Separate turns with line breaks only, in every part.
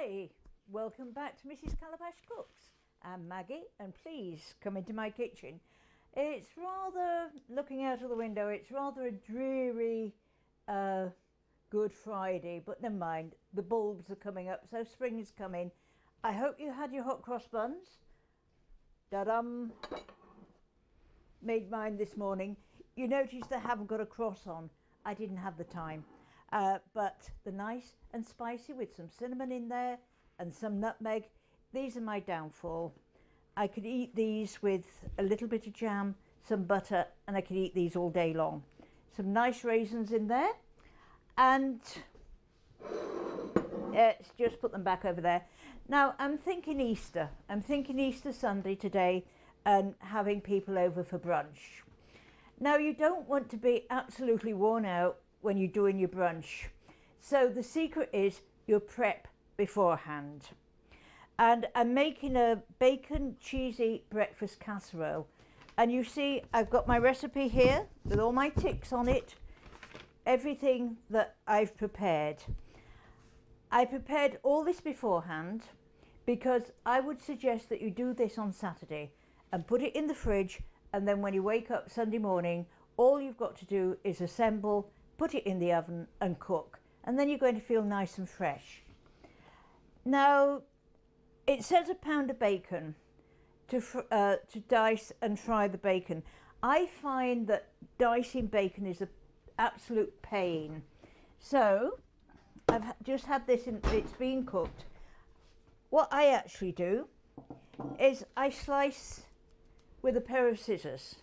Hi, welcome back to Mrs. Calabash Cooks. I'm Maggie, and please come into my kitchen. It's rather, looking out of the window, it's rather a dreary Good Friday, but never mind, the bulbs are coming up, so spring is coming. I hope you had your hot cross buns. Da-dum! Made mine this morning. You notice they haven't got a cross on. I didn't have the time. But they're nice and spicy with some cinnamon in there and some nutmeg. These are my downfall. I could eat these with a little bit of jam, some butter, and I could eat these all day long. Some nice raisins in there, and let's just put them back over there. Now I'm thinking Easter. I'm thinking Easter Sunday today and having people over for brunch. Now you don't want to be absolutely worn out when you're doing your brunch. So the secret is your prep beforehand. And I'm making a bacon cheesy breakfast casserole. And you see, I've got my recipe here with all my ticks on it, everything that I've prepared. I prepared all this beforehand because I would suggest that you do this on Saturday and put it in the fridge, and then when you wake up Sunday morning, all you've got to do is assemble, put it in the oven and cook, and then you're going to feel nice and fresh. Now, it says a pound of bacon to dice and fry the bacon. I find that dicing bacon is an absolute pain. So, I've just had this, it's been cooked. What I actually do is I slice with a pair of scissors.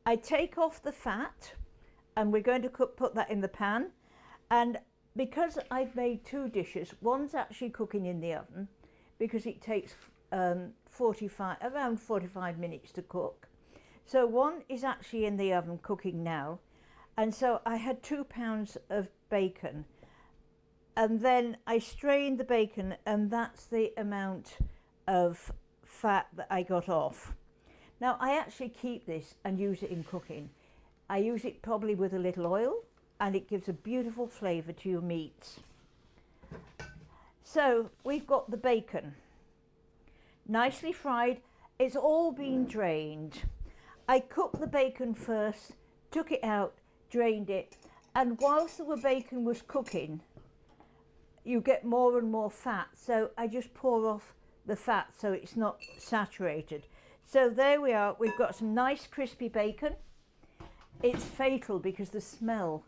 I take off the fat, and we're going to put that in the pan. And because I've made two dishes, one's actually cooking in the oven because it takes around 45 minutes to cook. So one is actually in the oven cooking now. And so I had 2 pounds of bacon, and then I strained the bacon, and that's the amount of fat that I got off. Now I actually keep this and use it in cooking. I use it probably with a little oil, and it gives a beautiful flavour to your meats. So we've got the bacon, nicely fried. It's all been drained. I cooked the bacon first, took it out, drained it, and whilst the bacon was cooking, you get more and more fat, so I just pour off the fat so it's not saturated. So there we are, we've got some nice crispy bacon. It's fatal because the smell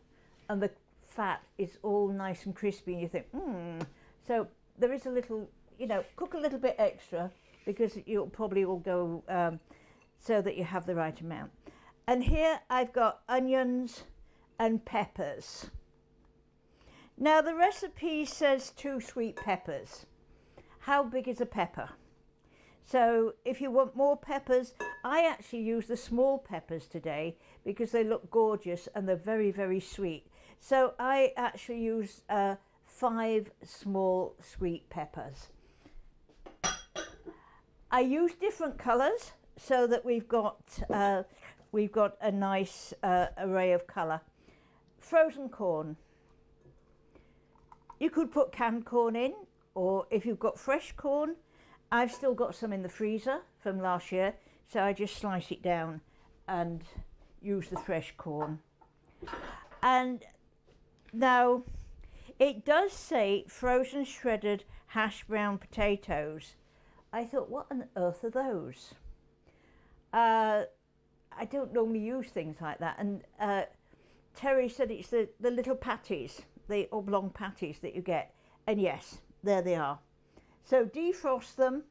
and the fat is all nice and crispy, and you think, So there is a little, cook a little bit extra because you'll probably all go so that you have the right amount. And here I've got onions and peppers. Now the recipe says 2 sweet peppers. How big is a pepper? So if you want more peppers, I actually use the small peppers today because they look gorgeous and they're very, very sweet. So I actually use 5 small sweet peppers. I use different colours so that we've got a nice array of colour. Frozen corn. You could put canned corn in, or if you've got fresh corn, I've still got some in the freezer from last year, so I just slice it down and use the fresh corn. And now it does say frozen shredded hash brown potatoes. I thought, what on earth are those? I don't normally use things like that, and Terry said it's the little patties, the oblong patties that you get, and yes, there they are. So defrost them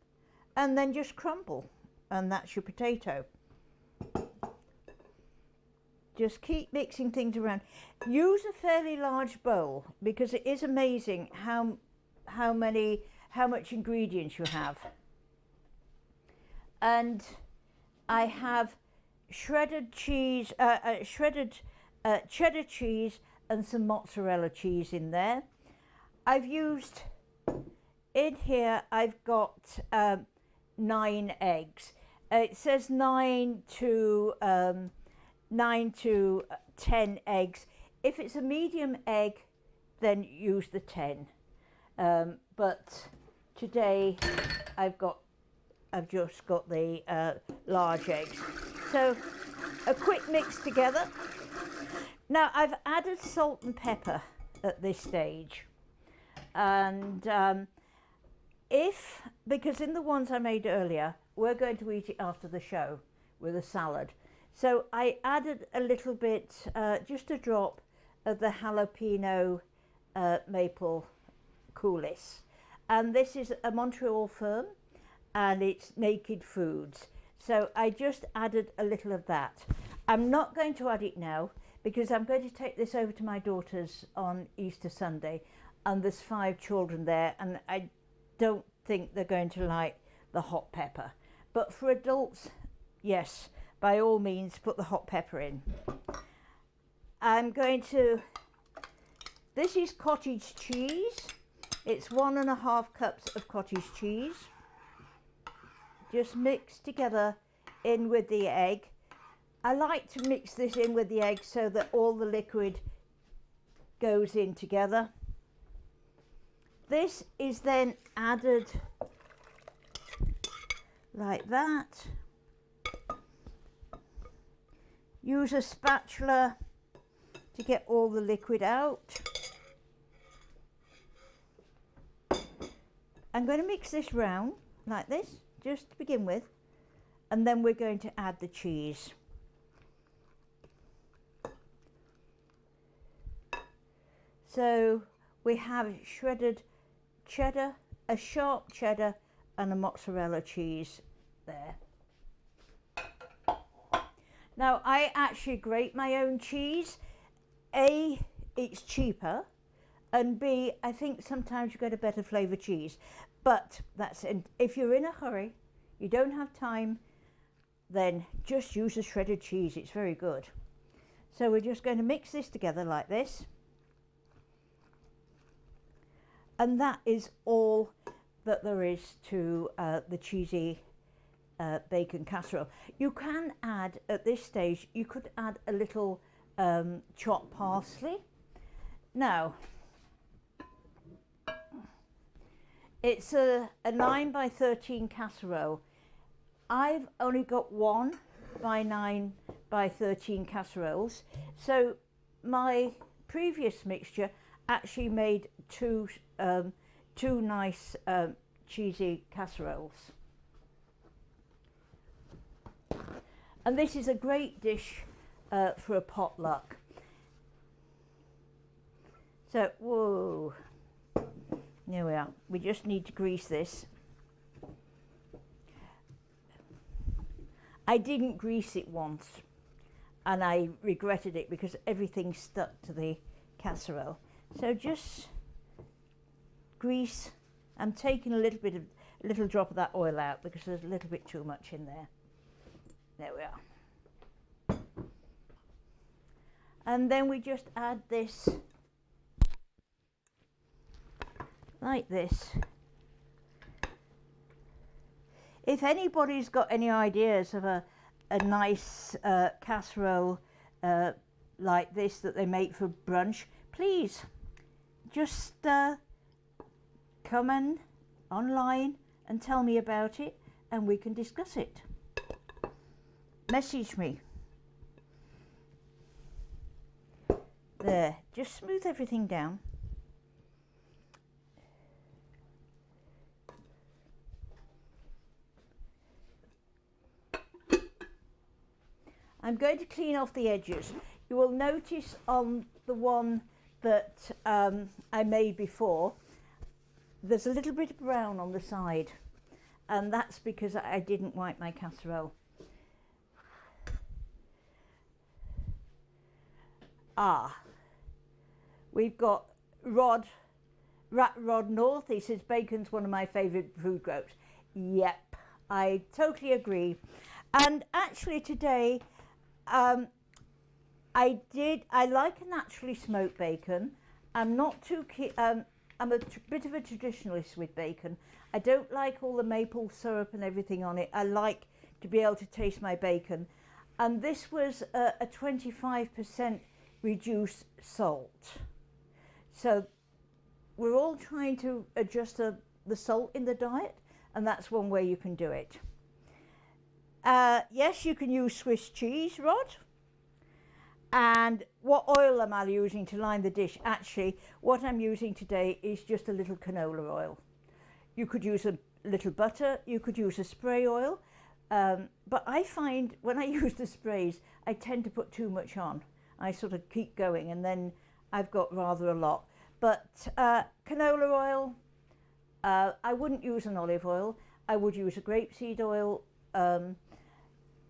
and then just crumble, and that's your potato. Just keep mixing things around. Use a fairly large bowl because it is amazing how much ingredients you have. And I have shredded cheese, cheddar cheese and some mozzarella cheese in there. I've used, in here I've got 9 eggs. It says 9 to 10 eggs. If it's a medium egg, then use the 10. But today I've just got the large eggs. So a quick mix together. Now I've added salt and pepper at this stage, and because in the ones I made earlier, we're going to eat it after the show with a salad. So I added a little bit, just a drop of the jalapeno maple coulis. And this is a Montreal firm, and it's Naked Foods. So I just added a little of that. I'm not going to add it now because I'm going to take this over to my daughter's on Easter Sunday, and there's 5 children there, and I don't think they're going to like the hot pepper. But for adults, yes, by all means, put the hot pepper in. I'm going to, this is cottage cheese. It's 1.5 cups of cottage cheese. Just mix together in with the egg. I like to mix this in with the egg so that all the liquid goes in together. This is then added like that. Use a spatula to get all the liquid out. I'm going to mix this round like this, just to begin with, and then we're going to add the cheese. So we have shredded cheddar, a sharp cheddar, and a mozzarella cheese there. Now I actually grate my own cheese. A, it's cheaper, and B, I think sometimes you get a better flavour cheese. But that's it. If you're in a hurry, you don't have time, then just use a shredded cheese. It's very good. So we're just going to mix this together like this. And that is all that there is to the cheesy bacon casserole. You can add, at this stage, you could add a little chopped parsley. Now, it's a 9 by 13 casserole. I've only got 1 by 9 by 13 casseroles. So my previous mixture actually made two nice cheesy casseroles. And this is a great dish for a potluck. So, whoa, there we are. We just need to grease this. I didn't grease it once, and I regretted it because everything stuck to the casserole. So just grease. I'm taking a little drop of that oil out because there's a little bit too much in there. There we are. And then we just add this like this. If anybody's got any ideas of a nice casserole like this that they make for brunch, please just come in online and tell me about it, and we can discuss it. Message me. There, just smooth everything down. I'm going to clean off the edges. You will notice on the one that I made before, there's a little bit of brown on the side, and that's because I didn't wipe my casserole. We've got Rat Rod North. He says bacon's one of my favourite food groups. Yep, I totally agree. And actually today, I like a naturally smoked bacon. I'm not too I'm a bit of a traditionalist with bacon. I don't like all the maple syrup and everything on it. I like to be able to taste my bacon. And this was a 25% reduced salt. So we're all trying to adjust the salt in the diet, and that's one way you can do it. Yes, you can use Swiss cheese, Rod. And what oil am I using to line the dish? Actually, what I'm using today is just a little canola oil. You could use a little butter, you could use a spray oil, but I find when I use the sprays, I tend to put too much on. I sort of keep going and then I've got rather a lot. But canola oil, I wouldn't use an olive oil. I would use a grapeseed oil,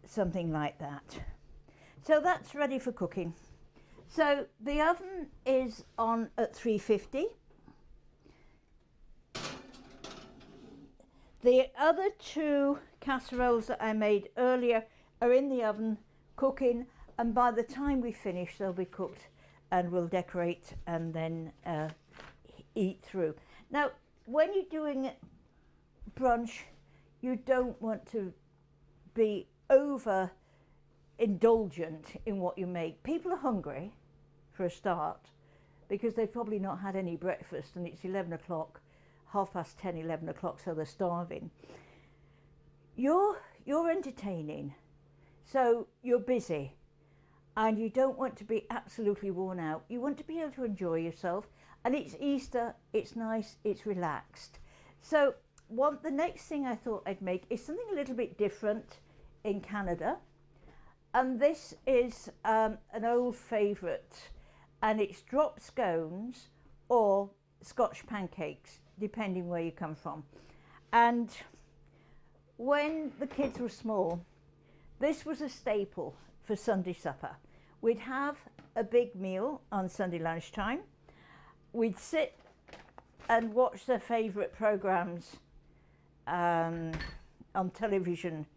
something like that. So that's ready for cooking. So the oven is on at 350. The other two casseroles that I made earlier are in the oven cooking, and by the time we finish they'll be cooked and we'll decorate and then eat through. Now when you're doing brunch, you don't want to be over indulgent in what you make. People are hungry for a start because they've probably not had any breakfast and it's 11 o'clock, 10:30, 11 o'clock, so they're starving. You're entertaining, so you're busy and you don't want to be absolutely worn out. You want to be able to enjoy yourself, and it's Easter, it's nice, it's relaxed. So the next thing I thought I'd make is something a little bit different in Canada. And this is an old favourite, and it's drop scones or Scotch pancakes, depending where you come from. And when the kids were small, this was a staple for Sunday supper. We'd have a big meal on Sunday lunchtime. We'd sit and watch their favourite programmes on television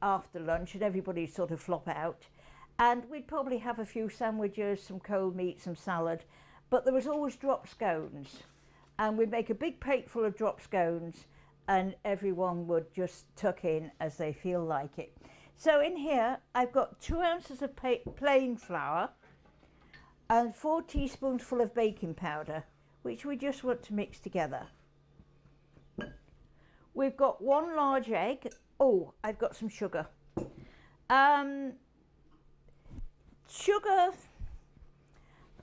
after lunch, and everybody sort of flop out, and we'd probably have a few sandwiches, some cold meat, some salad, but there was always drop scones, and we'd make a big plate full of drop scones and everyone would just tuck in as they feel like it. So in here I've got 2 ounces of plain flour and 4 teaspoonsful of baking powder, which we just want to mix together. We've got 1 large egg. Oh, I've got some sugar. Sugar,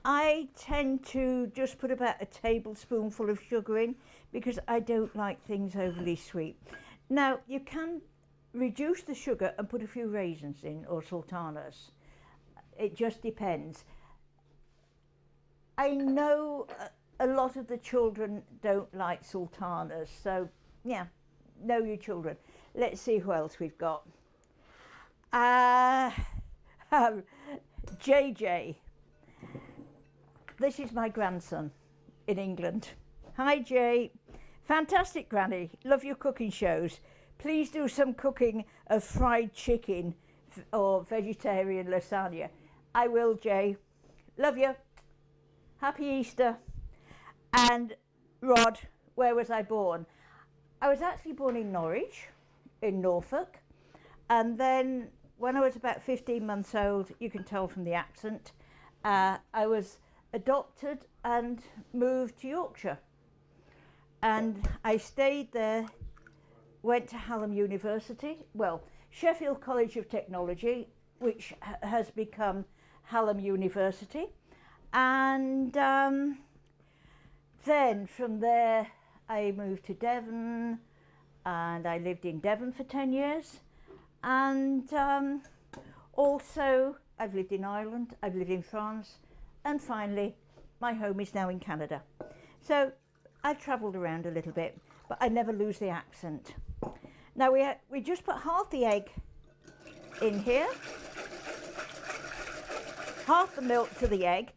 I tend to just put about a tablespoonful of sugar in because I don't like things overly sweet. Now, you can reduce the sugar and put a few raisins in or sultanas. It just depends. I know a lot of the children don't like sultanas, so yeah, know your children. Let's see who else we've got. JJ. This is my grandson in England. Hi Jay. Fantastic Granny. Love your cooking shows. Please do some cooking of fried chicken or vegetarian lasagna. I will, Jay. Love you. Happy Easter. And Rod, where was I born? I was actually born in Norwich, in Norfolk, and then when I was about 15 months old, you can tell from the accent, I was adopted and moved to Yorkshire, and I stayed there, went to Hallam University, well, Sheffield College of Technology, which has become Hallam University, and then from there I moved to Devon, and I lived in Devon for 10 years. And also I've lived in Ireland, I've lived in France, and finally my home is now in Canada. So I've travelled around a little bit, but I never lose the accent. Now we just put half the egg in here, half the milk to the egg,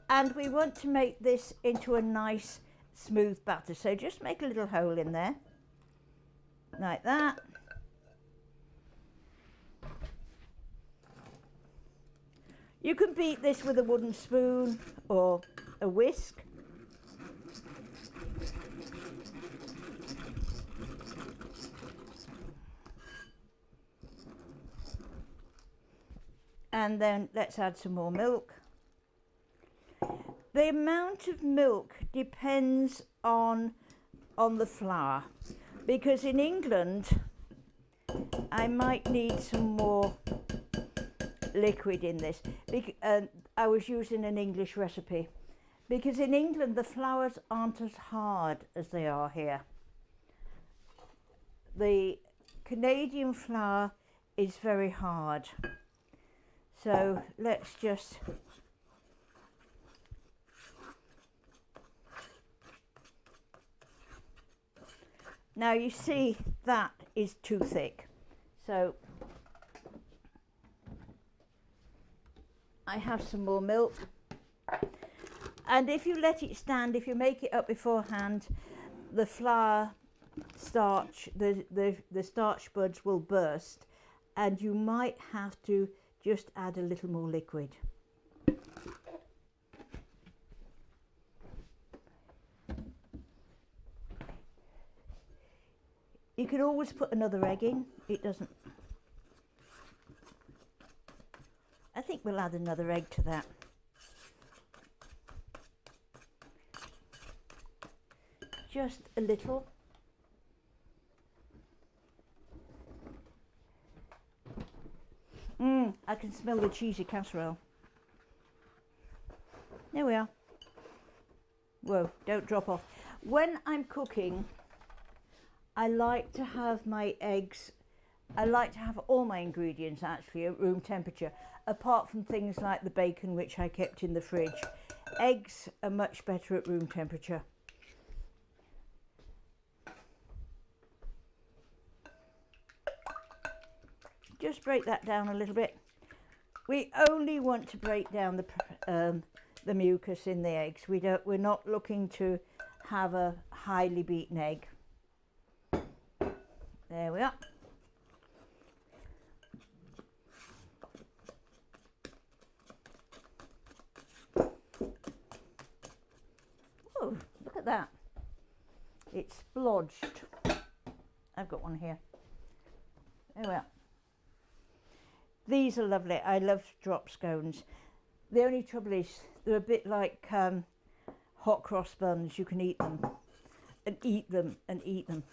and we want to make this into a nice smooth batter. So just make a little hole in there, like that. You can beat this with a wooden spoon or a whisk. And then let's add some more milk. The amount of milk depends on on the flour, because in England I might need some more liquid in this. I was using an English recipe, because in England the flours aren't as hard as they are here. The Canadian flour is very hard. So let's just now you see that is too thick. So I have some more milk. And if you let it stand, if you make it up beforehand, the flour starch, the starch buds will burst, and you might have to just add a little more liquid. You can always put another egg in, it doesn't. I think we'll add another egg to that. Just a little. I can smell the cheesy casserole. There we are. Whoa, don't drop off. When I'm cooking, I like to have my eggs, I like to have all my ingredients actually at room temperature, apart from things like the bacon which I kept in the fridge. Eggs are much better at room temperature. Just break that down a little bit. We only want to break down the mucus in the eggs. We're not looking to have a highly beaten egg. There we are. Oh, look at that. It's splodged. I've got one here. There we are. These are lovely. I love drop scones. The only trouble is they're a bit like hot cross buns. You can eat them and eat them and eat them.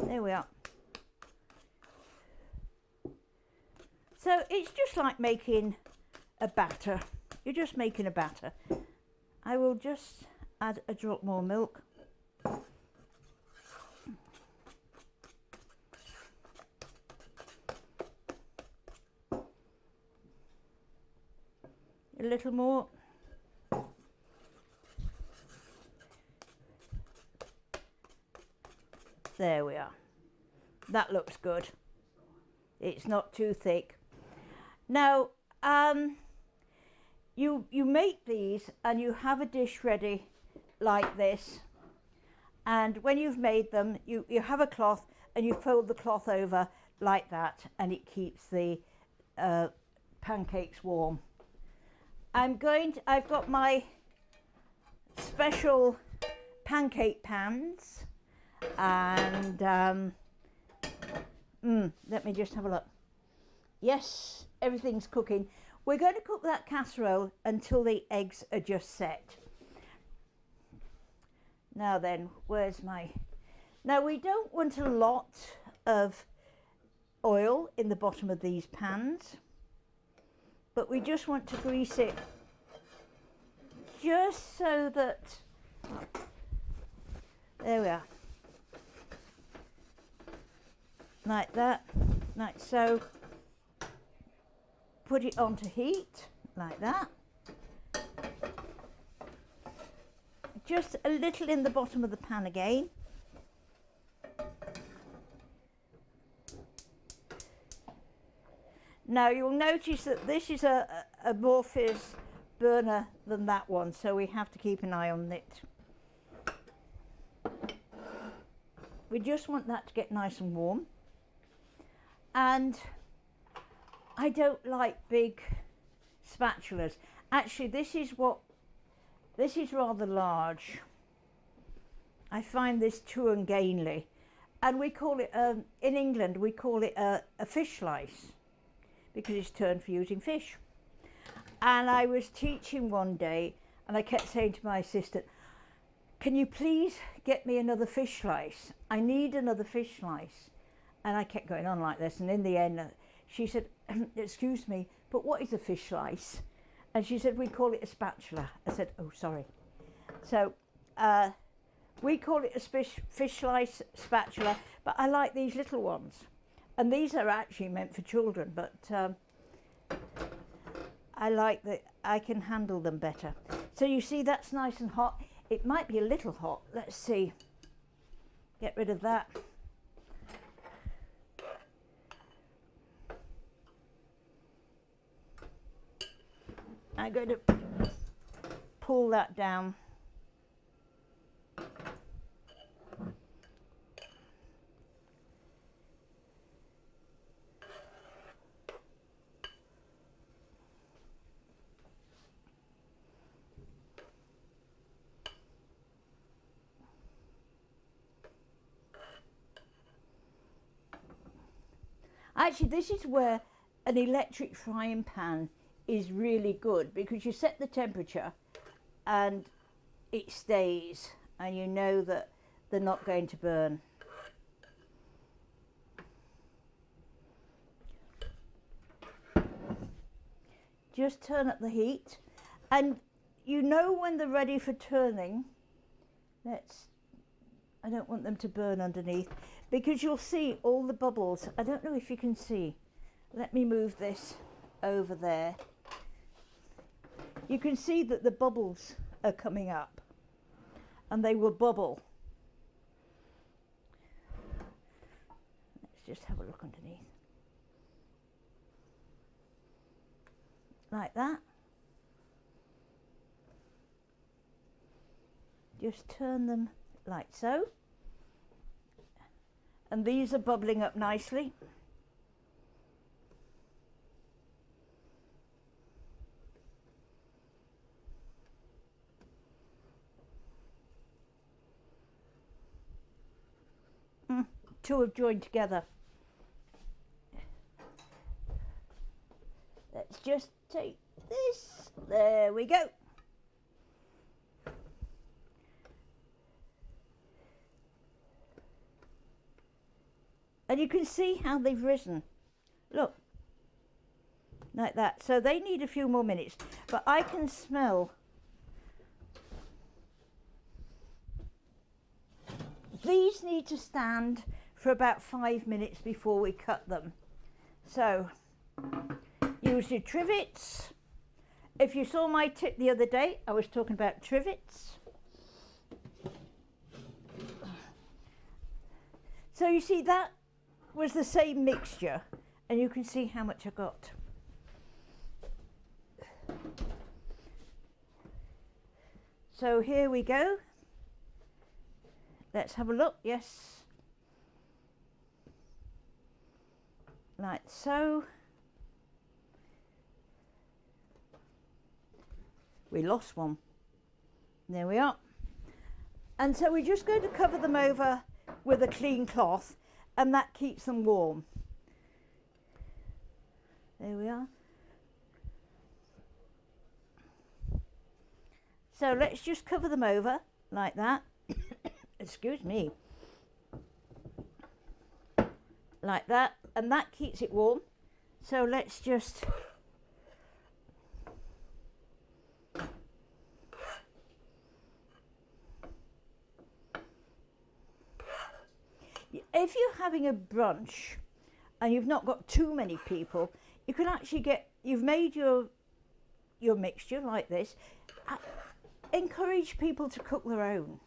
There we are. So it's just like making a batter. You're just making a batter. I will just add a drop more milk. A little more. There we are. That looks good. It's not too thick. Now, you make these and you have a dish ready like this. And when you've made them, you have a cloth and you fold the cloth over like that, and it keeps the pancakes warm. I've got my special pancake pans, and let me just have a look. Yes, everything's cooking. We're going to cook that casserole until the eggs are just set. Now then, where's my... Now we don't want a lot of oil in the bottom of these pans, but we just want to grease it just so that, there we are, like that, like so. Put it onto heat, like that. Just a little in the bottom of the pan again. Now you'll notice that this is a more fierce burner than that one, so we have to keep an eye on it. We just want that to get nice and warm. And I don't like big spatulas. Actually, this is rather large. I find this too ungainly. And we call it, in England, we call it a fish slice, because it's turned for using fish. And I was teaching one day, And I kept saying to my assistant, can you please get me another fish slice? I need another fish slice. And I kept going on like this. And in the end, she said, excuse me, but what is a fish slice? And she said, we call it a spatula. I said, oh, sorry. So we call it a fish slice spatula, but I like these little ones. And these are actually meant for children, but I like that I can handle them better. So you see, that's nice and hot. It might be a little hot. Let's see. Get rid of that. I'm going to pull that down. Actually, this is where an electric frying pan is really good, because you set the temperature and it stays, and you know that they're not going to burn. Just turn up the heat, and you know when they're ready for turning. I don't want them to burn underneath, because you'll see all the bubbles. I don't know if you can see. Let me move this over there. You can see that the bubbles are coming up, and they will bubble. Let's just have a look underneath. Like that. Just turn them like so. And these are bubbling up nicely. Two have joined together. Let's just take this. There we go. And you can see how they've risen. Look, like that. So they need a few more minutes, but I can smell. These need to stand for about 5 minutes before we cut them. So use your trivets. If you saw my tip the other day, I was talking about trivets. So you see, that was the same mixture, and you can see how much I got. So here we go. Let's have a look. Yes. Like so. We lost one. There we are. And so we're just going to cover them over with a clean cloth, and that keeps them warm. There we are. So let's just cover them over like that. Excuse me. Like that, and that keeps it warm. So let's just if you're having a brunch and you've not got too many people, you can actually you've made your mixture like this. Encourage people to cook their own.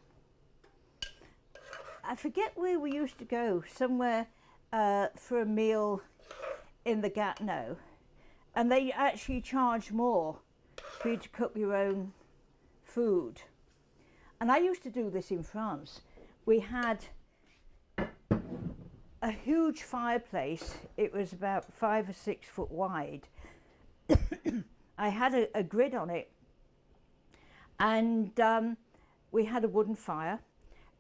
I forget where we used to go, somewhere for a meal in the Gatineau, and they actually charge more for you to cook your own food. And I used to do this in France. We had a huge fireplace. It was about 5 or 6 foot wide. I had a grid on it, and we had a wooden fire,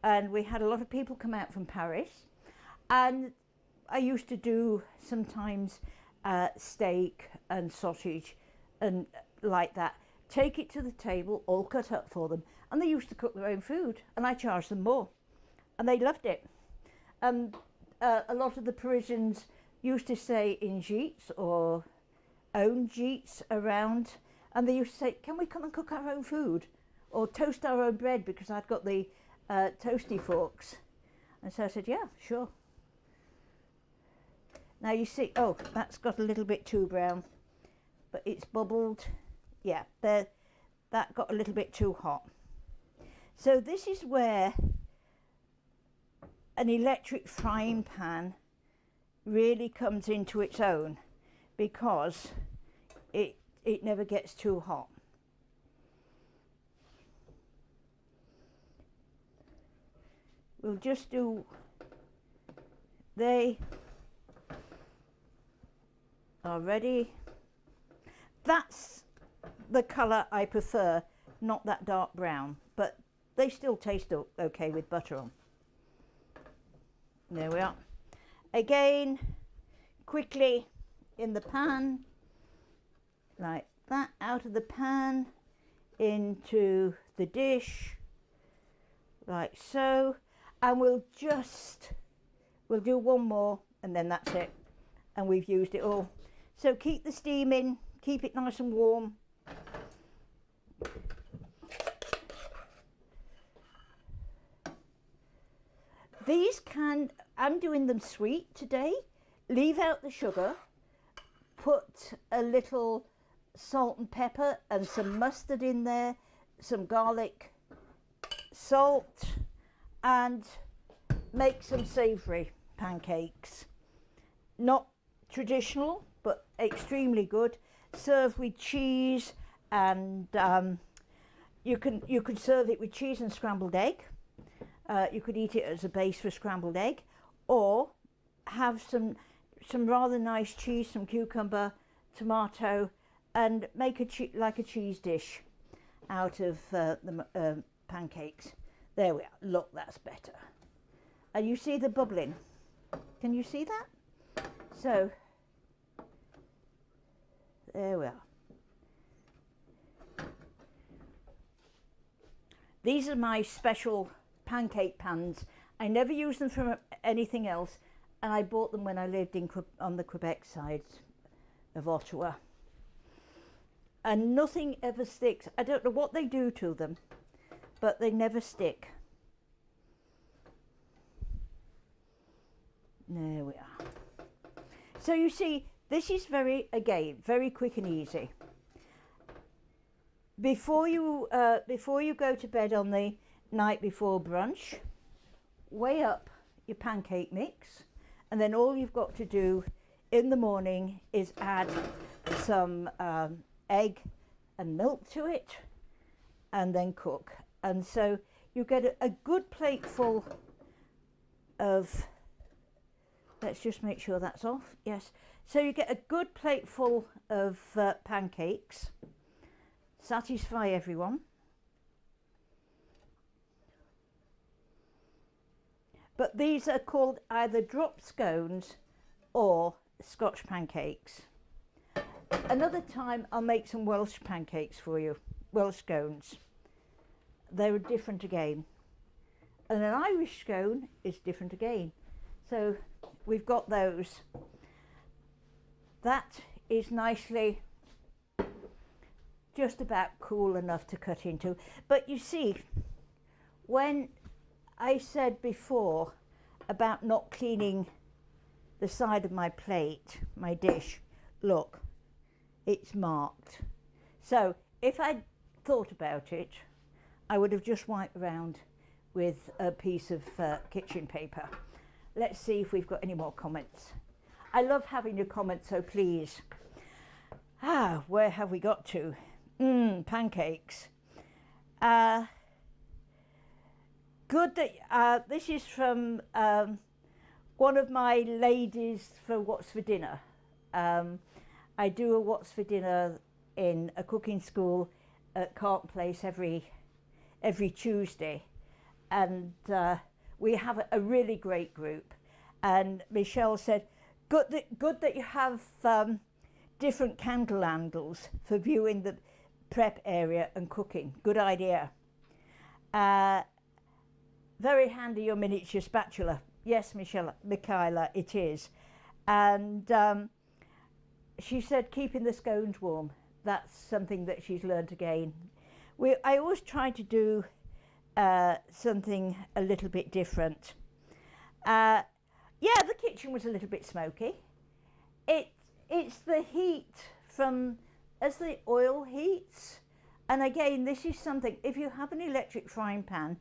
and we had a lot of people come out from Paris, and I used to do sometimes steak and sausage and like that take it to the table all cut up for them. And they used to cook their own food, and I charged them more, and they loved it. A lot of the Parisians used to stay in gîtes or own gîtes around, and they used to say, can we come and cook our own food or toast our own bread, because I'd got the toasty forks. And so I said, yeah, sure. Now you see, oh, that's got a little bit too brown, but it's bubbled. Yeah, that got a little bit too hot. So this is where an electric frying pan really comes into its own, because it never gets too hot. We'll just do, they are ready. That's the colour I prefer, not that dark brown, but they still taste okay with butter on. There we are. Again, quickly in the pan, like that, out of the pan, into the dish, like so. And we'll do one more, and then that's it. And we've used it all. So keep the steam in, keep it nice and warm. These I'm doing them sweet today. Leave out the sugar, put a little salt and pepper and some mustard in there, some garlic, salt, and make some savoury pancakes. Not traditional, but extremely good. Serve with cheese, and you can serve it with cheese and scrambled egg. You could eat it as a base for scrambled egg, or have some rather nice cheese, some cucumber, tomato, and make like a cheese dish out of the pancakes. There we are. Look, that's better. And you see the bubbling. Can you see that? So there we are. These are my special pancake pans. I never use them for anything else, and I bought them when I lived on the Quebec side of Ottawa. And nothing ever sticks. I don't know what they do to them, but they never stick. There we are. So you see, this is very quick and easy. Before you go to bed on the night before brunch, weigh up your pancake mix, and then all you've got to do in the morning is add some egg and milk to it, and then cook. And so you get a good plateful of, let's just make sure that's off, yes. So you get a good plateful of pancakes, satisfy everyone. But these are called either drop scones or Scotch pancakes. Another time I'll make some Welsh pancakes for you, Welsh scones. They're different again. And an Irish scone is different again. So we've got those. That is nicely just about cool enough to cut into. But you see, when I said before about not cleaning the side of my plate, my dish, look, it's marked. So if I'd thought about it, I would have just wiped around with a piece of kitchen paper. Let's see if we've got any more comments. I love having your comments, so please. Where have we got to? Pancakes. Good that this is from one of my ladies for What's for Dinner. I do a What's for Dinner in a cooking school at Carlton Place every Tuesday, and we have a really great group. And Michelle said, good that you have different candle handles for viewing the prep area and cooking. Good idea. Very handy, your miniature spatula. Yes, Michaela, it is. And she said keeping the scones warm. That's something that she's learned again. I always try to do something a little bit different. Yeah, the kitchen was a little bit smoky. It's the heat from as the oil heats. And again, this is something, if you have an electric frying pan,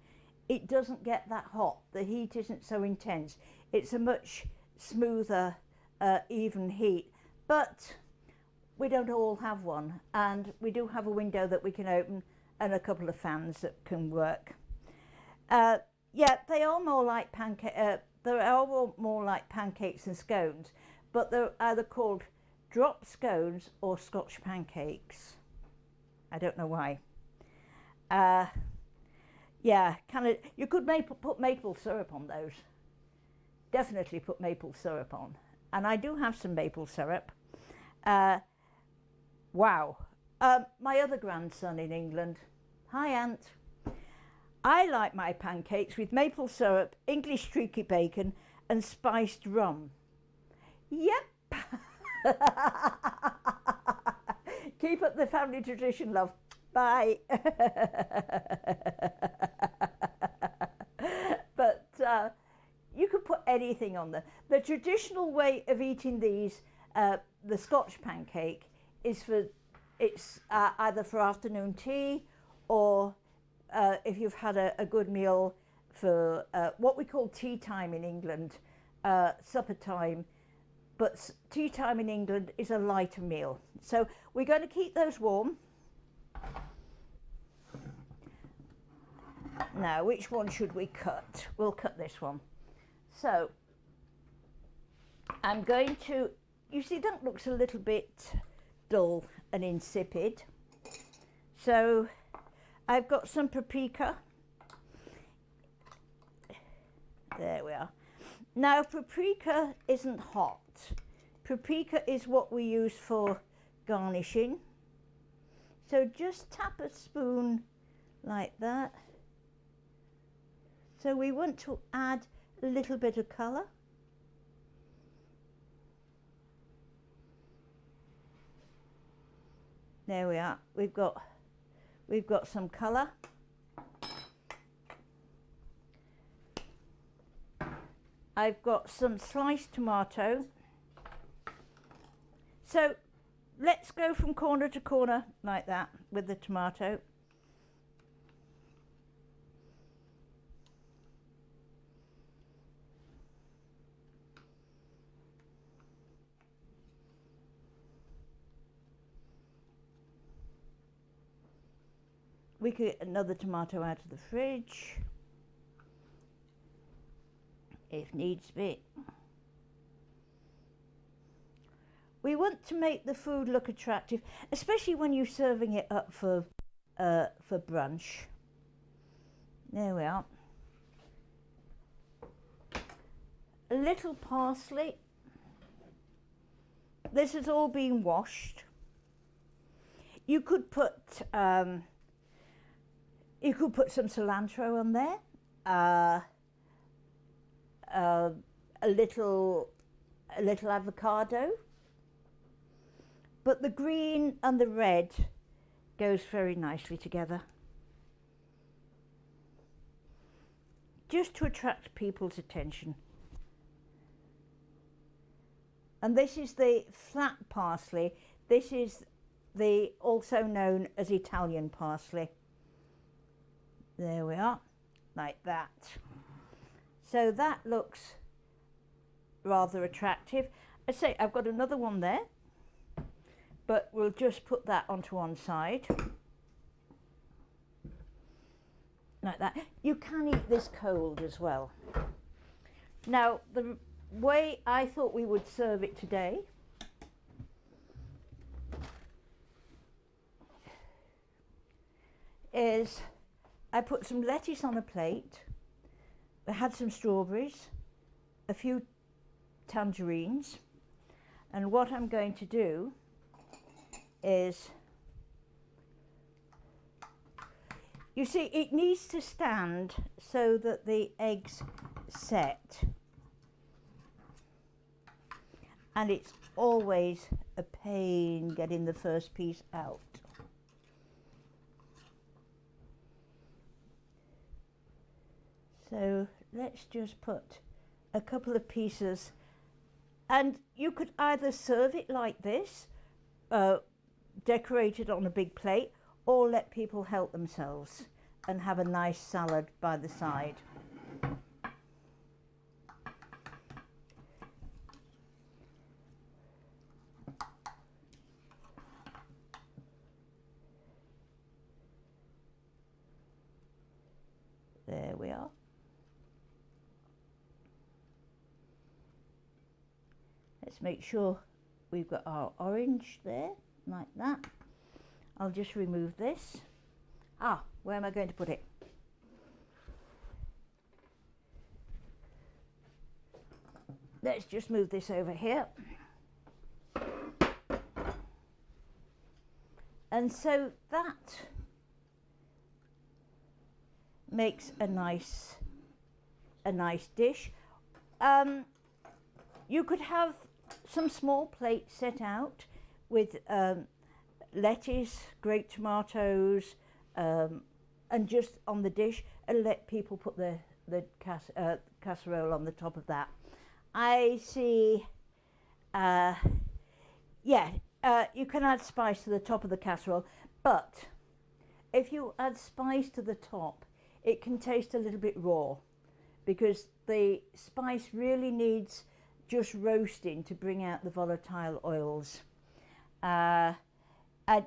it doesn't get that hot. The heat isn't so intense. It's a much smoother, even heat. But we don't all have one. And we do have a window that we can open and a couple of fans that can work. Yeah, they are more like pancakes than scones, but they're either called drop scones or Scotch pancakes. I don't know why. Yeah, you could put maple syrup on those. Definitely put maple syrup on. And I do have some maple syrup. Wow. My other grandson in England. Hi, Aunt. I like my pancakes with maple syrup, English streaky bacon, and spiced rum. Yep. Keep up the family tradition, love. Bye. But you could put anything on there. The traditional way of eating these, the Scotch pancake, is either for afternoon tea or if you've had a good meal for what we call tea time in England, supper time. But tea time in England is a lighter meal. So we're going to keep those warm. Now, which one should we cut? We'll cut this one. So I'm going to, you see that looks a little bit dull and insipid. So I've got some paprika. There we are. Now, paprika isn't hot. Paprika is what we use for garnishing. So just tap a spoon like that. So we want to add a little bit of colour. There we are. We've got some colour. I've got some sliced tomato. So let's go from corner to corner like that with the tomato. We could get another tomato out of the fridge if needs be. We want to make the food look attractive, especially when you're serving it up for brunch. There we are. A little parsley. This has all been washed. You could put some cilantro on there. A little avocado. But the green and the red goes very nicely together. Just to attract people's attention. And this is the flat parsley. This is the also known as Italian parsley. There we are, like that. So that looks rather attractive. I say I've got another one there, but we'll just put that onto one side. Like that. You can eat this cold as well. Now, the way I thought we would serve it today is I put some lettuce on a plate. I had some strawberries, a few tangerines, and what I'm going to do is You see, it needs to stand so that the eggs set. And it's always a pain getting the first piece out. So let's just put a couple of pieces, and you could either serve it like this, decorated on a big plate, or let people help themselves and have a nice salad by the side. There we are. Let's make sure we've got our orange there, like that. I'll just remove this. Ah, where am I going to put it? Let's just move this over here. And so that makes a nice dish. You could have some small plates set out with lettuce, grated tomatoes, and just on the dish, and let people put the casserole on the top of that. I see, you can add spice to the top of the casserole, but if you add spice to the top, it can taste a little bit raw, because the spice really needs just roasting to bring out the volatile oils. And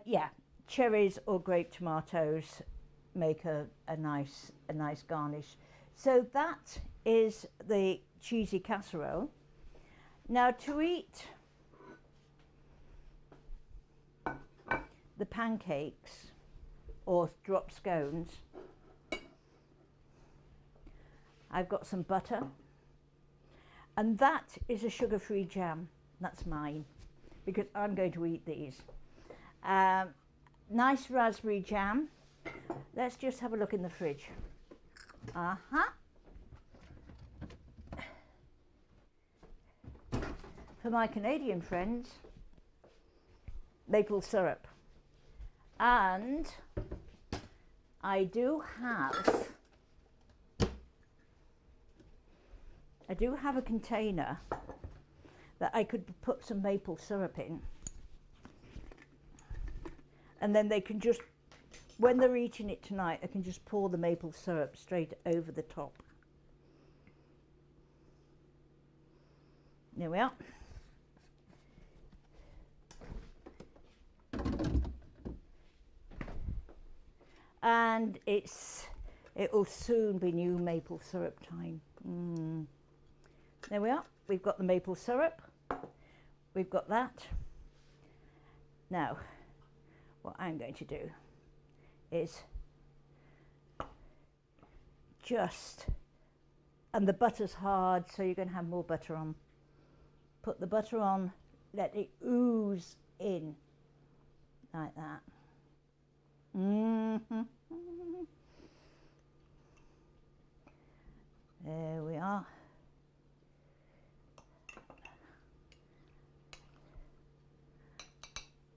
yeah, cherries or grape tomatoes make a nice garnish. So that is the cheesy casserole. Now to eat the pancakes or drop scones, I've got some butter, and that is a sugar-free jam. That's mine, because I'm going to eat these. Nice raspberry jam. Let's just have a look in the fridge. For my Canadian friends, maple syrup. And I do have a container that I could put some maple syrup in, and then they can just, when they're eating it tonight, I can just pour the maple syrup straight over the top. There we are. And it will soon be new maple syrup time. There we are. We've got the maple syrup. We've got that. Now, what I'm going to do is just, and the butter's hard, so you're going to have more butter on. Put the butter on, let it ooze in like that. There we are.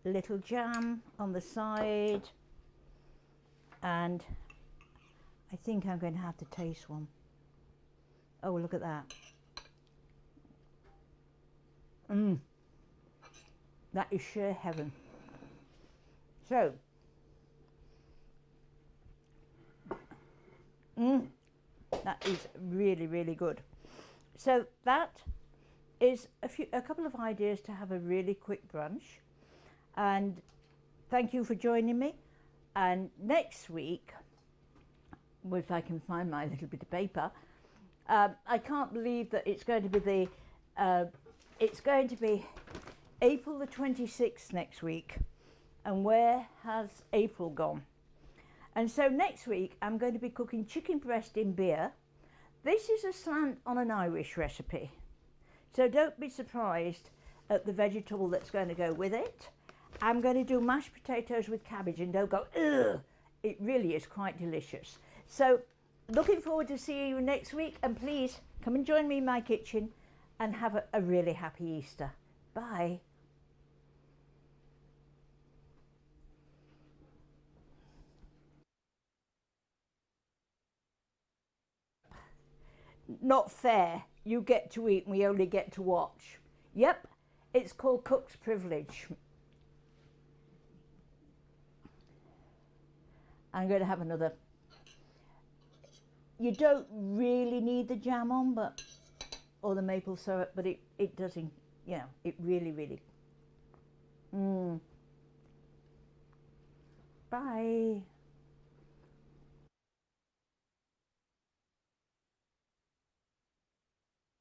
Little jam on the side, and I think I'm going to have to taste one. Oh, look at that. That is sheer heaven. So, that is really, really good. So that is a couple of ideas to have a really quick brunch. And thank you for joining me. And next week, if I can find my little bit of paper, I can't believe that it's going to be April the 26th next week. And where has April gone? And so next week, I'm going to be cooking chicken breast in beer. This is a slant on an Irish recipe. So don't be surprised at the vegetable that's going to go with it. I'm going to do mashed potatoes with cabbage, and don't go, ugh. it really is quite delicious. So looking forward to seeing you next week, and please come and join me in my kitchen and have a really happy Easter. Bye. Not fair. You get to eat and we only get to watch. Yep, it's called cook's privilege. I'm going to have another. You don't really need the jam on, but or the maple syrup, but it doesn't, you know, it really. Bye.